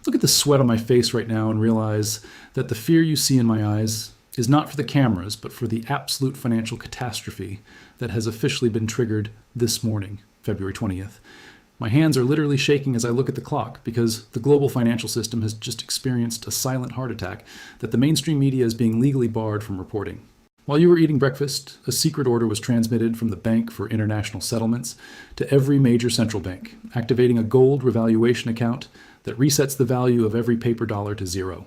Look at the sweat on my face right now and realize that the fear you see in my eyes is not for the cameras, but for the absolute financial catastrophe that has officially been triggered this morning, February 20th. My hands are literally shaking as I look at the clock because the global financial system has just experienced a silent heart attack that the mainstream media is being legally barred from reporting. While you were eating breakfast, a secret order was transmitted from the Bank for International Settlements to every major central bank, activating a gold revaluation account that resets the value of every paper dollar to zero.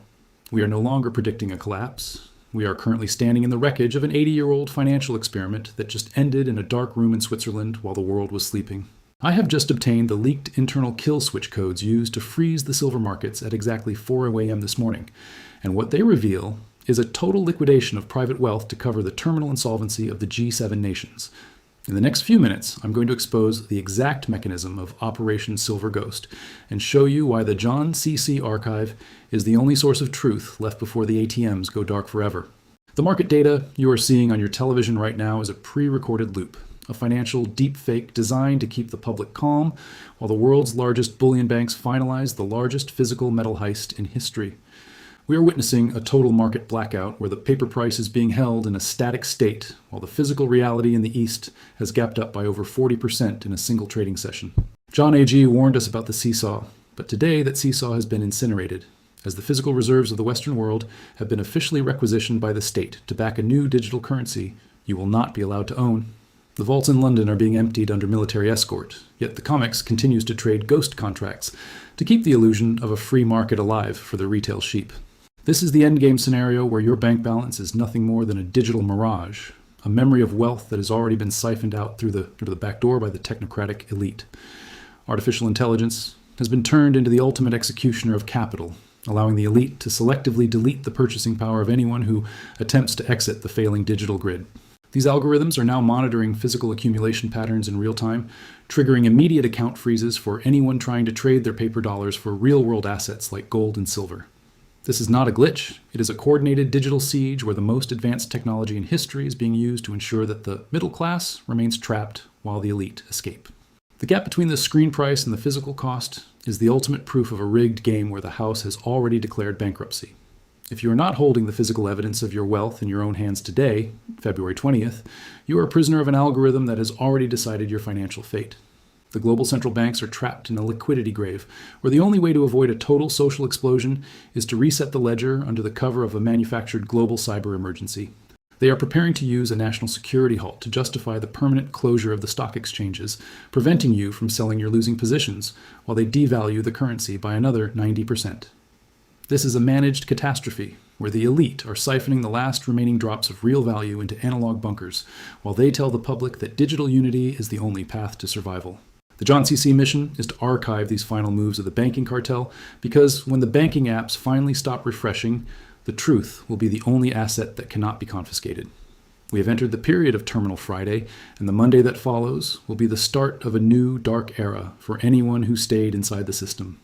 We are no longer predicting a collapse. We are currently standing in the wreckage of an 80-year-old financial experiment that just ended in a dark room in Switzerland while the world was sleeping. I have just obtained the leaked internal kill switch codes used to freeze the silver markets at exactly 4 a.m. this morning, and what they reveal is a total liquidation of private wealth to cover the terminal insolvency of the G7 nations. In the next few minutes, I'm going to expose the exact mechanism of Operation Silver Ghost and show you why the JON CC archive is the only source of truth left before the ATMs go dark forever. The market data you are seeing on your television right now is a pre-recorded loop, a financial deepfake designed to keep the public calm while the world's largest bullion banks finalize the largest physical metal heist in history. We are witnessing a total market blackout where the paper price is being held in a static state while the physical reality in the East has gapped up by over 40% in a single trading session. John AG warned us about the seesaw, but today that seesaw has been incinerated, as the physical reserves of the Western world have been officially requisitioned by the state to back a new digital currency you will not be allowed to own. The vaults in London are being emptied under military escort, yet the COMEX continues to trade ghost contracts to keep the illusion of a free market alive for the retail sheep. This is the endgame scenario where your bank balance is nothing more than a digital mirage, a memory of wealth that has already been siphoned out through the back door by the technocratic elite. Artificial intelligence has been turned into the ultimate executioner of capital, allowing the elite to selectively delete the purchasing power of anyone who attempts to exit the failing digital grid. These algorithms are now monitoring physical accumulation patterns in real time, triggering immediate account freezes for anyone trying to trade their paper dollars for real-world assets like gold and silver. This is not a glitch. It is a coordinated digital siege where the most advanced technology in history is being used to ensure that the middle class remains trapped while the elite escape. The gap between the screen price and the physical cost is the ultimate proof of a rigged game where the house has already declared bankruptcy. If you are not holding the physical evidence of your wealth in your own hands today, February 20th, you are a prisoner of an algorithm that has already decided your financial fate. The global central banks are trapped in a liquidity grave, where the only way to avoid a total social explosion is to reset the ledger under the cover of a manufactured global cyber emergency. They are preparing to use a national security halt to justify the permanent closure of the stock exchanges, preventing you from selling your losing positions, while they devalue the currency by another 90%. This is a managed catastrophe, where the elite are siphoning the last remaining drops of real value into analog bunkers, while they tell the public that digital unity is the only path to survival. The JON CC mission is to archive these final moves of the banking cartel, because when the banking apps finally stop refreshing, the truth will be the only asset that cannot be confiscated. We have entered the period of Terminal Friday, and the Monday that follows will be the start of a new dark era for anyone who stayed inside the system.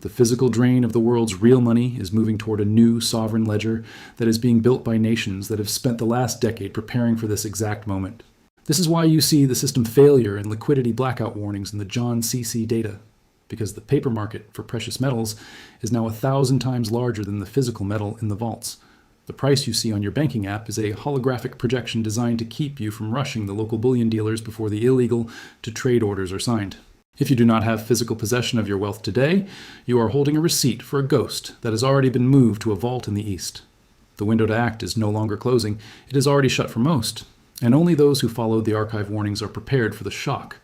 The physical drain of the world's real money is moving toward a new sovereign ledger that is being built by nations that have spent the last decade preparing for this exact moment. This is why you see the system failure and liquidity blackout warnings in the JON CC data, because the paper market for precious metals is now 1,000 times larger than the physical metal in the vaults. The price you see on your banking app is a holographic projection designed to keep you from rushing the local bullion dealers before the illegal to trade orders are signed. If you do not have physical possession of your wealth today, you are holding a receipt for a ghost that has already been moved to a vault in the East. The window to act is no longer closing. It is already shut for most, and only those who followed the archive warnings are prepared for the shock.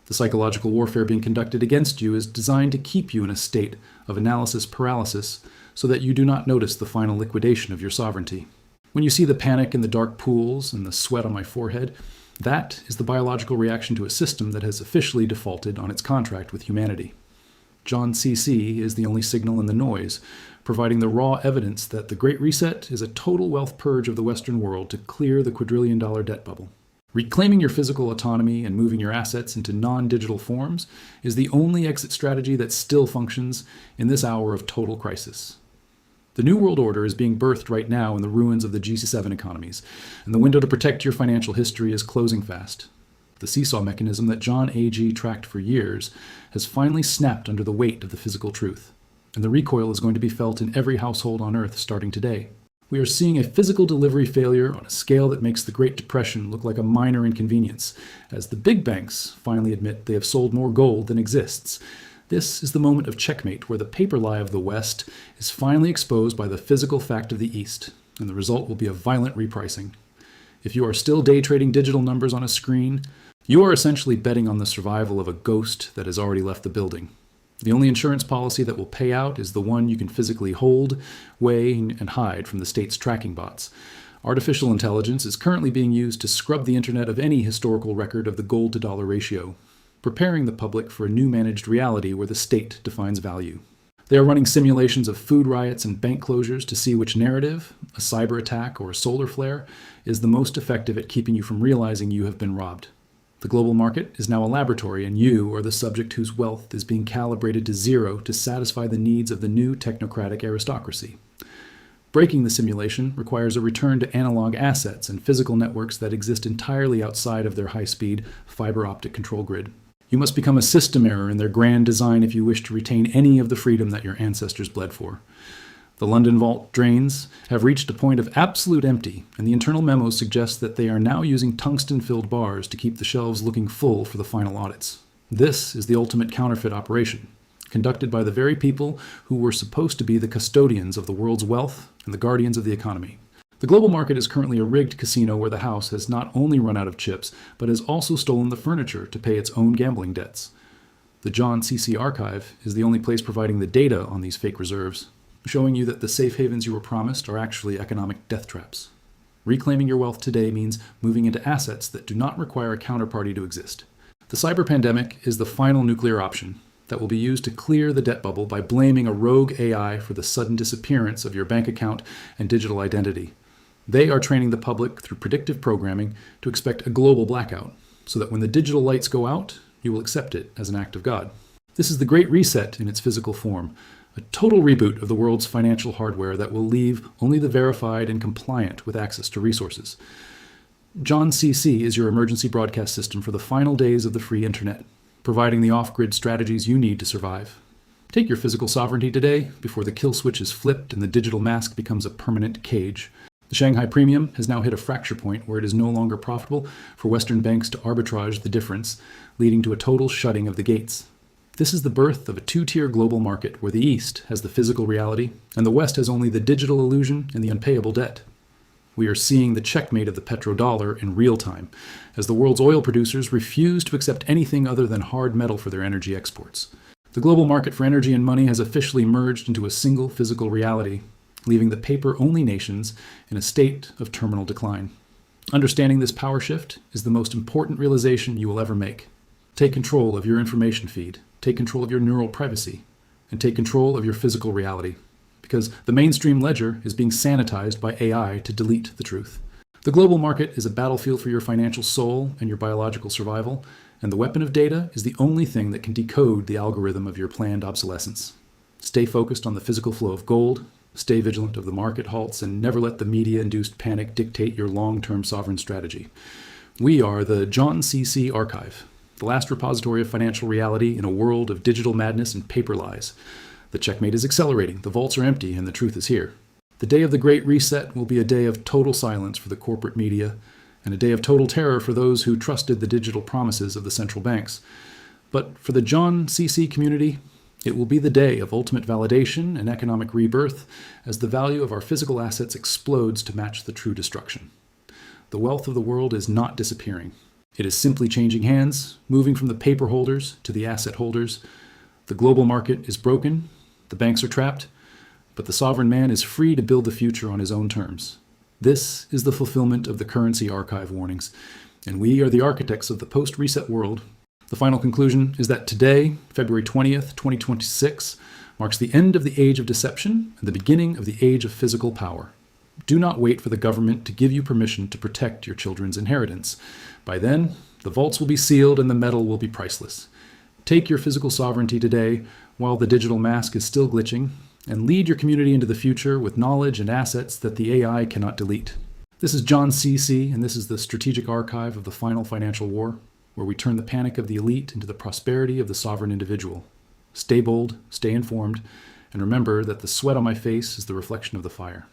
The psychological warfare being conducted against you is designed to keep you in a state of analysis paralysis so that you do not notice the final liquidation of your sovereignty. When you see the panic in the dark pools and the sweat on my forehead, that is the biological reaction to a system that has officially defaulted on its contract with humanity. JON CC is the only signal in the noise, providing the raw evidence that the Great Reset is a total wealth purge of the Western world to clear the quadrillion-dollar debt bubble. Reclaiming your physical autonomy and moving your assets into non-digital forms is the only exit strategy that still functions in this hour of total crisis. The New World Order is being birthed right now in the ruins of the G7 economies, and the window to protect your financial history is closing fast. The seesaw mechanism that John AG tracked for years has finally snapped under the weight of the physical truth. and the recoil is going to be felt in every household on Earth starting today. We are seeing a physical delivery failure on a scale that makes the Great Depression look like a minor inconvenience, as the big banks finally admit they have sold more gold than exists. This is the moment of checkmate, where the paper lie of the West is finally exposed by the physical fact of the East, and the result will be a violent repricing. If you are still day trading digital numbers on a screen, you are essentially betting on the survival of a ghost that has already left the building. The only insurance policy that will pay out is the one you can physically hold, weigh, and hide from the state's tracking bots. Artificial intelligence is currently being used to scrub the internet of any historical record of the gold to dollar ratio, preparing the public for a new managed reality where the state defines value. They are running simulations of food riots and bank closures to see which narrative, a cyber attack or a solar flare, is the most effective at keeping you from realizing you have been robbed. The global market is now a laboratory, and you are the subject whose wealth is being calibrated to zero to satisfy the needs of the new technocratic aristocracy. Breaking the simulation requires a return to analog assets and physical networks that exist entirely outside of their high-speed fiber optic control grid. You must become a system error in their grand design if you wish to retain any of the freedom that your ancestors bled for. The London vault drains have reached a point of absolute empty, and the internal memos suggest that they are now using tungsten-filled bars to keep the shelves looking full for the final audits. This is the ultimate counterfeit operation, conducted by the very people who were supposed to be the custodians of the world's wealth and the guardians of the economy. The global market is currently a rigged casino where the house has not only run out of chips, but has also stolen the furniture to pay its own gambling debts. The JON CC archive is the only place providing the data on these fake reserves, showing you that the safe havens you were promised are actually economic death traps. Reclaiming your wealth today means moving into assets that do not require a counterparty to exist. The cyber pandemic is the final nuclear option that will be used to clear the debt bubble by blaming a rogue AI for the sudden disappearance of your bank account and digital identity. They are training the public through predictive programming to expect a global blackout, so that when the digital lights go out, you will accept it as an act of God. This is the Great Reset in its physical form, a total reboot of the world's financial hardware that will leave only the verified and compliant with access to resources. JON CC is your emergency broadcast system for the final days of the free internet, providing the off-grid strategies you need to survive. Take your physical sovereignty today before the kill switch is flipped and the digital mask becomes a permanent cage. The Shanghai Premium has now hit a fracture point where it is no longer profitable for Western banks to arbitrage the difference, leading to a total shutting of the gates. This is the birth of a two-tier global market where the East has the physical reality and the West has only the digital illusion and the unpayable debt. We are seeing the checkmate of the petrodollar in real time, as the world's oil producers refuse to accept anything other than hard metal for their energy exports. The global market for energy and money has officially merged into a single physical reality, leaving the paper-only nations in a state of terminal decline. Understanding this power shift is the most important realization you will ever make. Take control of your information feed, take control of your neural privacy, and take control of your physical reality, because the mainstream ledger is being sanitized by AI to delete the truth. The global market is a battlefield for your financial soul and your biological survival, and the weapon of data is the only thing that can decode the algorithm of your planned obsolescence. Stay focused on the physical flow of gold, stay vigilant of the market halts, and never let the media-induced panic dictate your long-term sovereign strategy. We are the JON CC Archive, the last repository of financial reality in a world of digital madness and paper lies. The checkmate is accelerating, the vaults are empty, and the truth is here. The day of the Great Reset will be a day of total silence for the corporate media, and a day of total terror for those who trusted the digital promises of the central banks. But for the JON CC community, it will be the day of ultimate validation and economic rebirth as the value of our physical assets explodes to match the true destruction. The wealth of the world is not disappearing. It is simply changing hands, moving from the paper holders to the asset holders. The global market is broken, the banks are trapped, but the sovereign man is free to build the future on his own terms. This is the fulfillment of the currency archive warnings, and we are the architects of the post-reset world. The final conclusion is that today, February 20th, 2026, marks the end of the age of deception and the beginning of the age of physical power. Do not wait for the government to give you permission to protect your children's inheritance. By then, the vaults will be sealed and the metal will be priceless. Take your physical sovereignty today while the digital mask is still glitching, and lead your community into the future with knowledge and assets that the AI cannot delete. This is JON CC, and this is the strategic archive of the final financial war, where we turn the panic of the elite into the prosperity of the sovereign individual. Stay bold, stay informed, And remember that the sweat on my face is the reflection of the fire.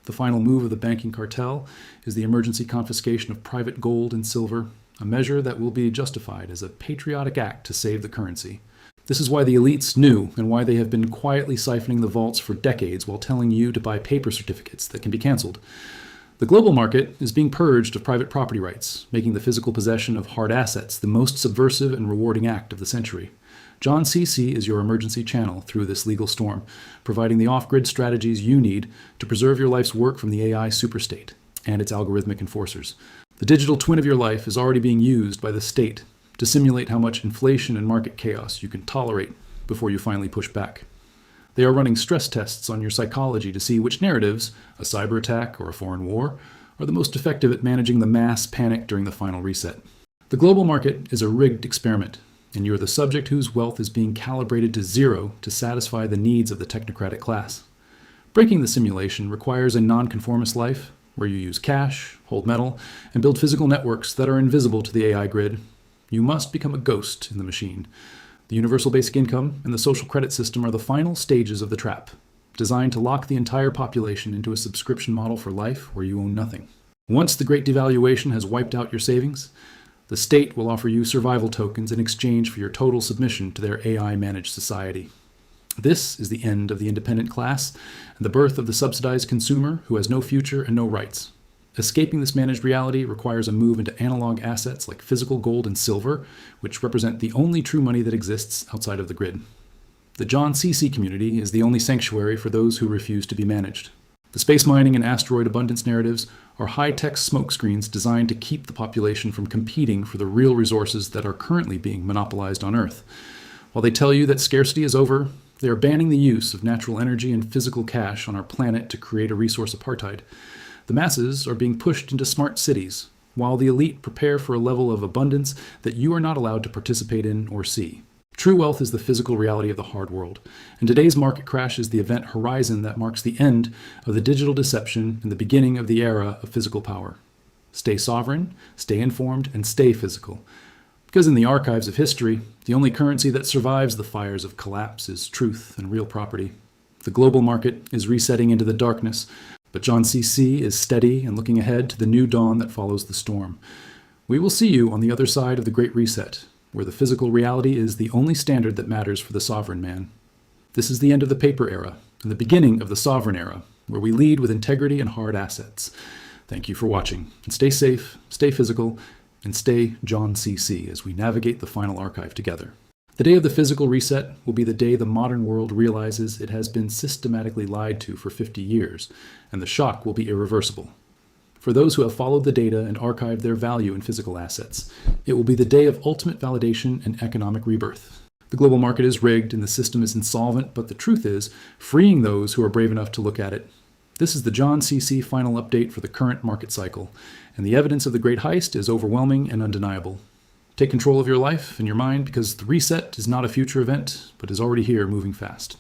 The final move of the banking cartel is the emergency confiscation of private gold and silver, a measure that will be justified as a patriotic act to save the currency. This is why the elites knew and why they have been quietly siphoning the vaults for decades while telling you to buy paper certificates that can be canceled. The global market is being purged of private property rights, making the physical possession of hard assets the most subversive and rewarding act of the century. JON CC is your emergency channel through this legal storm, providing the off-grid strategies you need to preserve your life's work from the AI superstate and its algorithmic enforcers. The digital twin of your life is already being used by the state to simulate how much inflation and market chaos you can tolerate before you finally push back. They are running stress tests on your psychology to see which narratives, a cyber attack or a foreign war, are the most effective at managing the mass panic during the final reset. The global market is a rigged experiment, and you are the subject whose wealth is being calibrated to zero to satisfy the needs of the technocratic class. Breaking the simulation requires a nonconformist life, where you use cash, hold metal, and build physical networks that are invisible to the AI grid. You must become a ghost in the machine. The universal basic income and the social credit system are the final stages of the trap, designed to lock the entire population into a subscription model for life where you own nothing. Once the great devaluation has wiped out your savings, the state will offer you survival tokens in exchange for your total submission to their AI-managed society. This is the end of the independent class and the birth of the subsidized consumer who has no future and no rights. Escaping this managed reality requires a move into analog assets like physical gold and silver, which represent the only true money that exists outside of the grid. The JON CC community is the only sanctuary for those who refuse to be managed. The space mining and asteroid abundance narratives are high-tech smokescreens designed to keep the population from competing for the real resources that are currently being monopolized on Earth. While they tell you that scarcity is over, they are banning the use of natural energy and physical cash on our planet to create a resource apartheid. The masses are being pushed into smart cities, while the elite prepare for a level of abundance that you are not allowed to participate in or see. True wealth is the physical reality of the hard world, and today's market crash is the event horizon that marks the end of the digital deception and the beginning of the era of physical power. Stay sovereign, stay informed, and stay physical. Because in the archives of history, the only currency that survives the fires of collapse is truth and real property. The global market is resetting into the darkness, but JON CC is steady and looking ahead to the new dawn that follows the storm. We will see you on the other side of the Great Reset, where the physical reality is the only standard that matters for the sovereign man. This is the end of the paper era and the beginning of the sovereign era, where we lead with integrity and hard assets. Thank you for watching, and stay safe, stay physical, and stay JON CC as we navigate the final archive together. The day of the physical reset will be the day the modern world realizes it has been systematically lied to for 50 years, and the shock will be irreversible. For those who have followed the data and archived their value in physical assets, it will be the day of ultimate validation and economic rebirth. The global market is rigged and the system is insolvent, but the truth is, freeing those who are brave enough to look at it. This is the JON CC final update for the current market cycle, and the evidence of the great heist is overwhelming and undeniable. Take control of your life and your mind, because the reset is not a future event, but is already here moving fast.